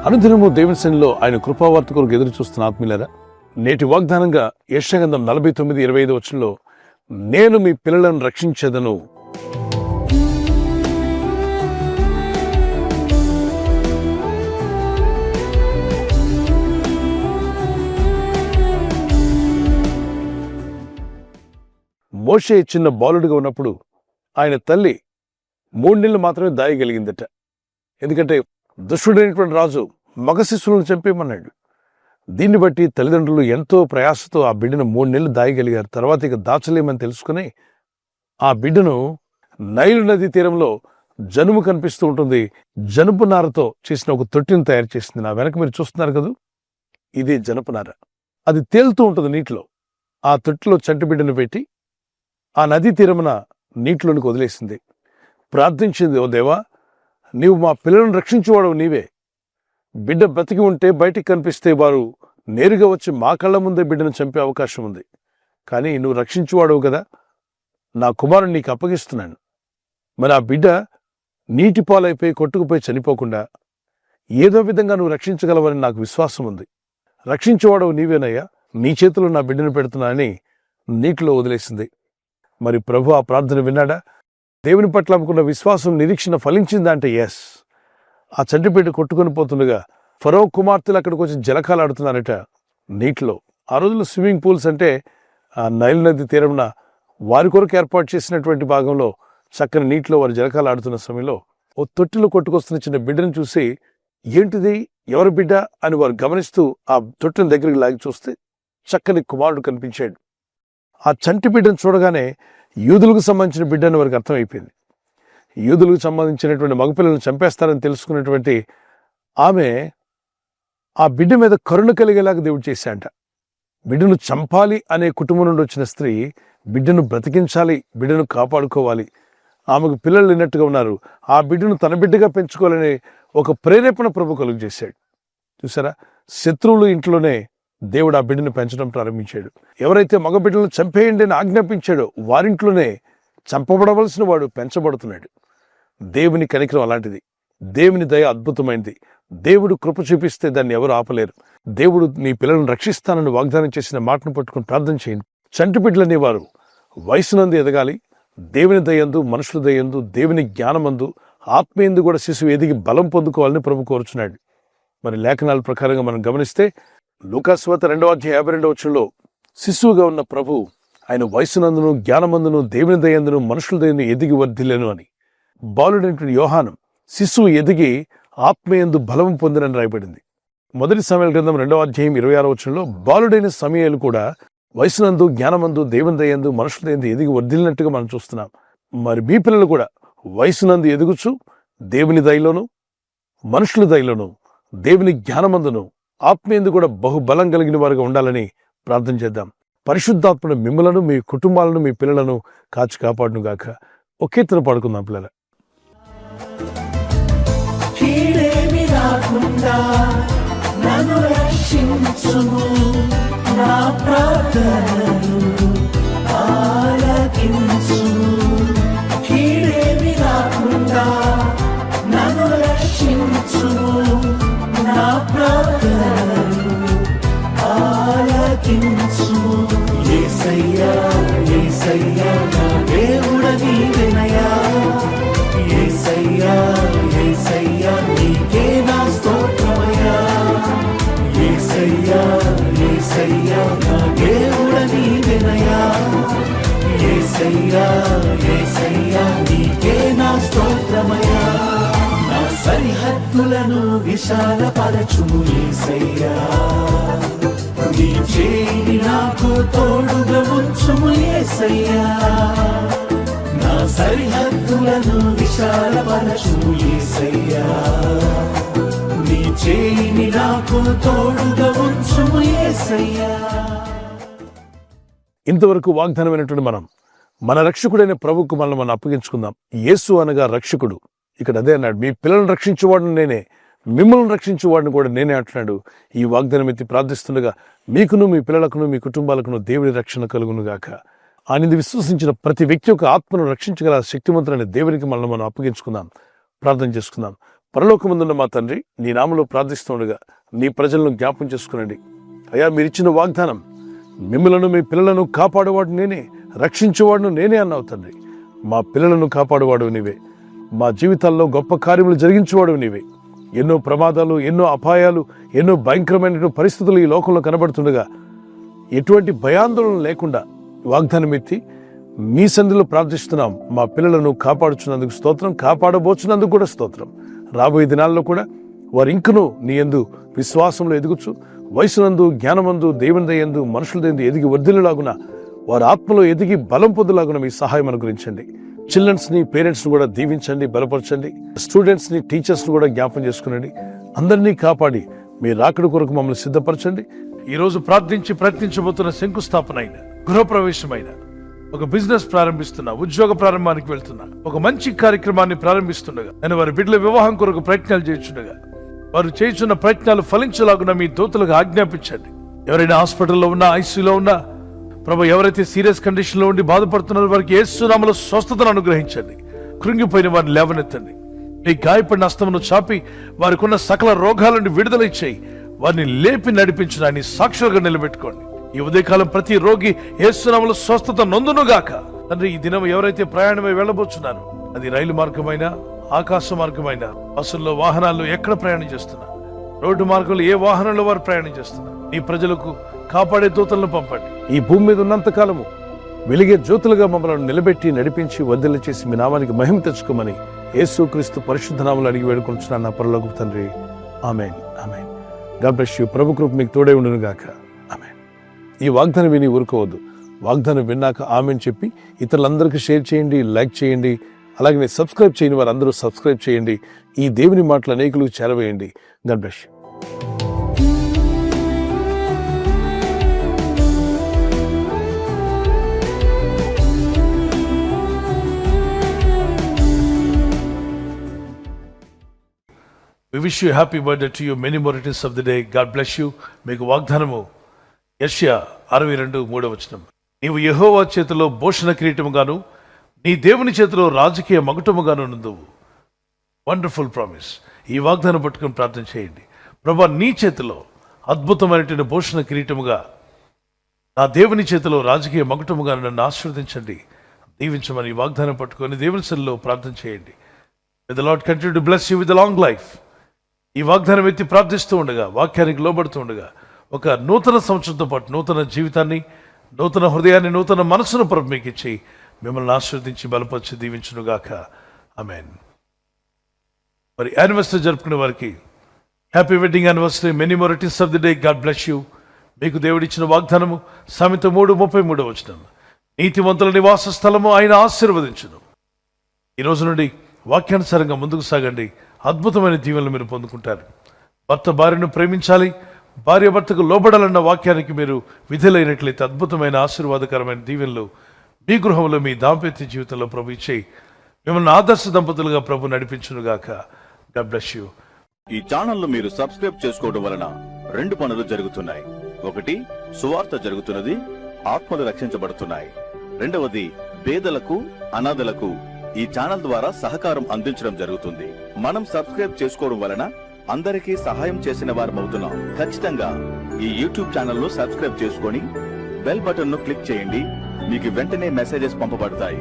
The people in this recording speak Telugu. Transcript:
అనుదినము దేవుని సన్నిధిలో ఆయన కృపావార్త కొరకు ఎదురు చూస్తున్న ఆత్మీయులారా, నేటి వాగ్దానంగా యెషయా గ్రంథం 49:25 వచనంలో, నేను మీ పిల్లలను రక్షించెదను. మోషే చిన్న బాలుడిగా ఉన్నప్పుడు ఆయన తల్లి 3 నెలలు మాత్రమే దాయగలిగిందట. ఎందుకంటే దుష్టుడైనటువంటి రాజు మగ శిశువులను చంపేయమన్నాడు. దీన్ని బట్టి తల్లిదండ్రులు ఎంతో ప్రయాసతో ఆ బిడ్డను 3 నెలలు దాయగలిగారు. తర్వాత ఇక దాచలేమని తెలుసుకుని ఆ బిడ్డను నైలు నది తీరంలో జనుము కనిపిస్తూ ఉంటుంది, జనుపు నారతో చేసిన ఒక తొట్టిని తయారు చేసింది. నా వెనక మీరు చూస్తున్నారు కదా, ఇది జనపు నార. అది తేలుతూ ఉంటుంది నీటిలో. ఆ తొట్టిలో చంటి బిడ్డను పెట్టి ఆ నదీ తీరమున నీటిలోనికి వదిలేసింది. ప్రార్థించింది, ఓ దేవా, నీవు మా పిల్లలను రక్షించేవాడవు నీవే. బిడ్డ బ్రతికి ఉంటే బయటికి కనిపిస్తే వారు నేరుగా వచ్చి మా కళ్ళ ముందే బిడ్డను చంపే అవకాశం ఉంది. కానీ నువ్వు రక్షించేవాడవు కదా, నా కుమారుని నీకు అప్పగిస్తున్నాను. మరి ఆ బిడ్డ నీటి పాలైపోయి కొట్టుకుపోయి చనిపోకుండా ఏదో విధంగా నువ్వు రక్షించగలవని నాకు విశ్వాసం ఉంది. రక్షించేవాడవు నీవేనయ్యా, నీ చేతిలో నా బిడ్డను పెడుతున్నా అని నీటిలో వదిలేసింది. మరి ప్రభు ఆ ప్రార్థన విన్నాడా? దేవుని పట్ల అనుకున్న విశ్వాసం, నిరీక్షణ ఫలించిందా అంటే ఎస్. ఆ చంటి బిడ్డ కొట్టుకొని పోతుండగా ఫరో కుమార్తెలు అక్కడికి వచ్చి జలకాలు ఆడుతున్నారట నీటిలో. ఆ రోజుల్లో స్విమ్మింగ్ పూల్స్ అంటే ఆ నైల్ నది తీరమున వారి కొరకు ఏర్పాటు చేసినటువంటి భాగంలో చక్కని నీటిలో వారు జలకాలు ఆడుతున్న సమయంలో ఓ తొట్టిలో కొట్టుకొస్తున్న చిన్న బిడ్డను చూసి, ఏంటిది, ఎవరి బిడ్డ అని వారు గమనిస్తూ ఆ తొట్టిని దగ్గరికి లాగి చూస్తే చక్కని కుమారుడు కనిపించాడు. ఆ చంటి బిడ్డను చూడగానే యూదులకు సంబంధించిన బిడ్డ అని వారికి అర్థమైపోయింది. యూదులకు సంబంధించినటువంటి మగపిల్లలను చంపేస్తారని తెలుసుకున్నటువంటి ఆమె ఆ బిడ్డ మీద కరుణ కలిగేలాగా దేవుడు చేశాడంట. బిడ్డను చంపాలి అనే కుటుంబం నుండి వచ్చిన స్త్రీ బిడ్డను బ్రతికించాలి, బిడ్డను కాపాడుకోవాలి. ఆమెకు పిల్లలు లేనట్టుగా ఉన్నారు, ఆ బిడ్డను తన బిడ్డగా పెంచుకోవాలనే ఒక ప్రేరేపణ ప్రభు కలుగు చేశాడు. చూసారా, శత్రువులు ఇంట్లోనే దేవుడు ఆ బిడ్డను పెంచడం ప్రారంభించాడు. ఎవరైతే మగ బిడ్డలను చంపేయండి అని ఆజ్ఞాపించాడో వారింట్లోనే చంపబడవలసిన వాడు పెంచబడుతున్నాడు. దేవుని కనికరం అలాంటిది. దేవుని దయ అద్భుతమైనది. దేవుడు కృప చూపిస్తే దాన్ని ఎవరు ఆపలేరు. దేవుడు నీ పిల్లలను రక్షిస్తానని వాగ్దానం చేసిన మాటను పట్టుకుని ప్రార్థన చేయండి. చంటి బిడ్డలనే వారు వయసునందు ఎదగాలి. దేవుని దయందు, మనుషుల దయందు, దేవుని జ్ఞానమందు, ఆత్మీయందు కూడా శిశువు ఎదిగి బలం పొందుకోవాలని ప్రభు కోరుచున్నాడు. మరి లేఖనాల ప్రకారంగా మనం గమనిస్తే లూకాసు వార్త 2:52 వచనంలో శిశువుగా ఉన్న ప్రభు ఆయన వయసునందును, జ్ఞానమందును, దేవుని దయందును, మనుషుల దయందు ఎదిగి వర్ధిల్లేను అని. బాలుడైనటువంటి యోహాను శిశువు ఎదిగి ఆత్మయందు బలం పొందినని రాయబడింది. మొదటి సమూయేలు గ్రంథం 2:26 వచనంలో బాలుడైన సమూయేలు కూడా వయసునందు, జ్ఞానమందు, దేవుని దయందు, మనుషుల దయందు ఎదిగి వర్ధిల్లినట్టుగా మనం చూస్తున్నాం. మరి మీ పిల్లలు కూడా వయసునందు ఎదుగుచు దేవుని దయలోను, మనుషుల దయలోను, దేవుని జ్ఞానమందును, ఆత్మీయందు కూడా బహుబలం కలిగిన వారుగా ఉండాలని ప్రార్థన చేద్దాం. పరిశుద్ధాత్మను మిమ్మలను, మీ కుటుంబాలను, మీ పిల్లలను కాచి కాపాడును గాక. ఒకే తన పాడుకుందాం పిల్లల. యేసయ్యా యేసయ్యా నా దేవుడ నీవెనయ్యా, యేసయ్యా యేసయ్యా నీకే నా స్తోత్రమయ్యా, యేసయ్యా యేసయ్యా నా దేవుడ నీవెనయ్యా, యేసయ్యా యేసయ్యా నీకే నా స్తోత్రమయ్యా. నా సరిహద్దులను విశాలపరచుము యేసయ్యా, నీ చేయి నాకు తోడుగా ఉంచుము యేసయ్యా, నా సరిహద్దులను విశాలపరచుము యేసయ్యా, నీ చేయి నాకు తోడుగా ఉంచుము యేసయ్యా. ఇంతవరకు వాగ్దానమైనటువంటి మనం మన రక్షకుడైన ప్రభువుకు మనం అప్పగించుకుందాం. యేసు అనగా రక్షకుడు. ఇక్కడ అదే అన్నాడు, మీ పిల్లలను రక్షించేవాడిని నేనే, మిమ్మల్ని రక్షించేవాడిని కూడా నేనే అంటున్నాడు. ఈ వాగ్దానం ఎత్తి ప్రార్థిస్తుండగా మీకును, మీ పిల్లలకును, మీ కుటుంబాలకును దేవుని రక్షణ కలుగును గాక. ఆయనది విశ్వసించిన ప్రతి వ్యక్తి యొక్క ఆత్మను రక్షించగల శక్తివంతులైన దేవునికి మనం అప్పగించుకుందాం. ప్రార్థన చేసుకుందాం. పరలోకమందున్న మా తండ్రి, నీ నామములో ప్రార్థిస్తుండగా నీ ప్రజలను జ్ఞాపం చేసుకునండి. అయ్యా, మీరిచ్చిన వాగ్దానం, మిమ్మలను మీ పిల్లలను కాపాడేవాడు నేనే, రక్షించేవాడును నేనే అన్నావు తండ్రి. మా పిల్లలను కాపాడేవాడు నీవే, మా జీవితాల్లో గొప్ప కార్యములు జరిగించేవాడు నీవే. ఎన్నో ప్రమాదాలు, ఎన్నో అపాయాలు, ఎన్నో భయంకరమైన పరిస్థితులు ఈ లోకంలో కనబడుతుండగా ఎటువంటి భయాందోళన లేకుండా వాగ్దానం ఎత్తి మీ సన్నిధిలో ప్రార్థిస్తున్నాం. మా పిల్లలను కాపాడుచున్నందుకు స్తోత్రం, కాపాడబోచున్నందుకు కూడా స్తోత్రం. రాబోయే దినాల్లో కూడా వారు ఇంకనూ నీ యందు విశ్వాసంలో ఎదుగుచు, వయసునందు, జ్ఞానమందు, దేవుని దయందు, మనుషుల దయందు ఎదిగి వర్ధిల్లులాగున, వారి ఆత్మలో ఎదిగి బలం పొందులాగున మీ సహాయం అనుగ్రహించండి. చిల్డ్రన్స్ని, పేరెంట్స్ని కూడా దీవించండి, బలపరచండి. స్టూడెంట్స్ని, టీచర్స్ని కూడా జ్ఞాపం చేసుకునండి. అందరినీ కాపాడి మీ రాకడ కొరకు మమ్మల్ని సిద్ధపరచండి. ఈరోజు ప్రార్థించి ప్రయత్నించబోతున్న శంకుస్థాపన అయిన, గృహప్రవేశమైన, ఒక బిజినెస్ ప్రారంభిస్తున్నా, ఉద్యోగ ప్రారంభానికి వెళ్తున్నా, ఒక మంచి కార్యక్రమాన్ని ప్రారంభిస్తుండగా, నేను వారి బిడ్డల వివాహం కొరకు ప్రయత్నాలు చేస్తుండగా, వారు చేస్తున్న ప్రయత్నాలు ఫలించలాగున మీ దూతలకు ఆజ్ఞాపించండి. ఎవరైనా హాస్పిటల్లో ఉన్నా, ఐసీయూలో ఉన్నా, ప్రభు ఎవరైతే సీరియస్ కండిషన్ లో ఉండి బాధపడుతున్నారో వారికి యేసు నామములో స్వస్థతను అనుగ్రహించండి. కృంగిపోయిన వారిని లేవనెత్తండి. మీ గాయపడిన హస్తమును చాపి వారికి ఉన్న సకల రోగాల నుండి విడుదల ఇచ్చేయి. వారిని లేపి నడిపించిన ఆయన సాక్షులుగా నిలబెట్టుకోండి. ఈ ఉదయకాలం ప్రతి రోగి యేసు నామములో స్వస్థత నొందునుగాక. తండ్రి, ఈ దినం ఎవరైతే ప్రయాణమై వెళ్ళబోచున్నారో, అది రైలు మార్గమైనా, ఆకాశ మార్గమైనా, బస్సుల్లో, వాహనాల్లో ఎక్కడ ప్రయాణం చేస్తున్నా, రోడ్డు మార్గంలో ఏ వాహనంలో వారు ప్రయాణం చేస్తున్నారు, ఈ ప్రజలకు కాపాడే దూతలను పంపండి. ఈ భూమి మీద ఉన్నంత కాలము వెలిగే జ్యోతులుగా మమ్మల్ని నిలబెట్టి నడిపించి వర్ధిల్ల చేసి మీ నామానికి మహిమ తెచ్చుకోమని యేసుక్రీస్తు పరిశుద్ధ నామములో అడిగి వేడుకుంటున్నాను నా పరలోకపు తండ్రి. Amen, amen. God bless you. ప్రభు కృప మీకు తోడే ఉండును గాక. ఆమేన్. ఈ వాగ్దానం విని ఊరుకోవద్దు. వాగ్దానం విన్నాక ఆమేన్ చెప్పి ఇతరులందరికీ షేర్ చేయండి, లైక్ చేయండి. అలాగే సబ్స్క్రైబ్ చేయని వారు అందరూ సబ్స్క్రైబ్ చేయండి. ఈ దేవుని మాటలు అనేకులకు చేరవేయండి. God bless you. We wish you a happy birthday to you. Many more returns of the day. God bless you. మీకు వాగ్దానము యెషయా 62:3 నీవు యెహోవా చేతిలో భూషణ కిరీటముగాను, నీ దేవుని చేతిలో రాజకీయ మకుటముగాను నుందువు. Wonderful promise. ఈ వాగ్దానం పట్టుకుని ప్రార్థన చేయండి. ప్రభువా, నీ చేతిలో అద్భుతమైనటువంటి భూషణ కిరీటముగా, నా దేవుని చేతిలో రాజకీయ మకుటముగా నన్ను ఆశీర్వదించండి, దీవించమని ఈ వాగ్దానం పట్టుకొని దేవుని సన్నిధిలో ప్రార్థన చేయండి. May the Lord continue to bless you with a long life. ఈ వాగ్దానం ఎత్తి ప్రార్థిస్తూ ఉండగా, వాక్యానికి లోబడుతూ ఉండగా, ఒక నూతన సంవత్సరంతో పాటు నూతన జీవితాన్ని, నూతన హృదయాన్ని, నూతన మనసును ప్రభు మీకు ఇచ్చి మిమ్మల్ని ఆశీర్వదించి బలపరిచి దీవించునుగాక. ఆమేన్. మరి యానివర్సరీ జరుపుకునే వారికి happy wedding anniversary. Many more returns of the day. God bless you. మీకు దేవుడిచ్చిన వాగ్దానము సామెత 3:33 నీతిమంతుల నివాస స్థలము ఆయన ఆశీర్వదించును. ఈ రోజు నుండి వాక్యానుసారంగా ముందుకు సాగండి. అద్భుతమైన దీవెనలు మీరు పొందుకుంటారు. భర్త భార్యను ప్రేమించాలి, భార్య భర్తకు లోబడాలన్న వాక్యానికి మీరు విధులైనట్లయితే అద్భుతమైన ఆశీర్వాదకరమైన దీవెనలు మీ గృహంలో, మీ దాంపత్య జీవితంలో ప్రభు ఇచ్చే మిమ్మల్ని ఆదర్శ దంపతులుగా ప్రభు నడిపించునుగాక. God bless you. ఈ ఛానల్ మీరు సబ్స్క్రైబ్ చేసుకోవడం వలన 2 పనులు జరుగుతున్నాయి. ఒకటి, సువార్త జరుగుతున్నది, ఆత్మలు రక్షించబడుతున్నాయి. రెండవది, పేదలకు, అనాథలకు ఈ ఛానల్ ద్వారా సహకారం అందించడం జరుగుతుంది. మనం సబ్స్క్రైబ్ చేసుకోవడం వలన అందరికీ సహాయం చేసిన వారమవుతున్నాం. ఖచ్చితంగా ఈ యూట్యూబ్ ఛానల్ ను సబ్స్క్రైబ్ చేసుకొని బెల్ బటన్ ను క్లిక్ చేయండి. మీకు వెంటనే మెసేజెస్ పంపబడతాయి.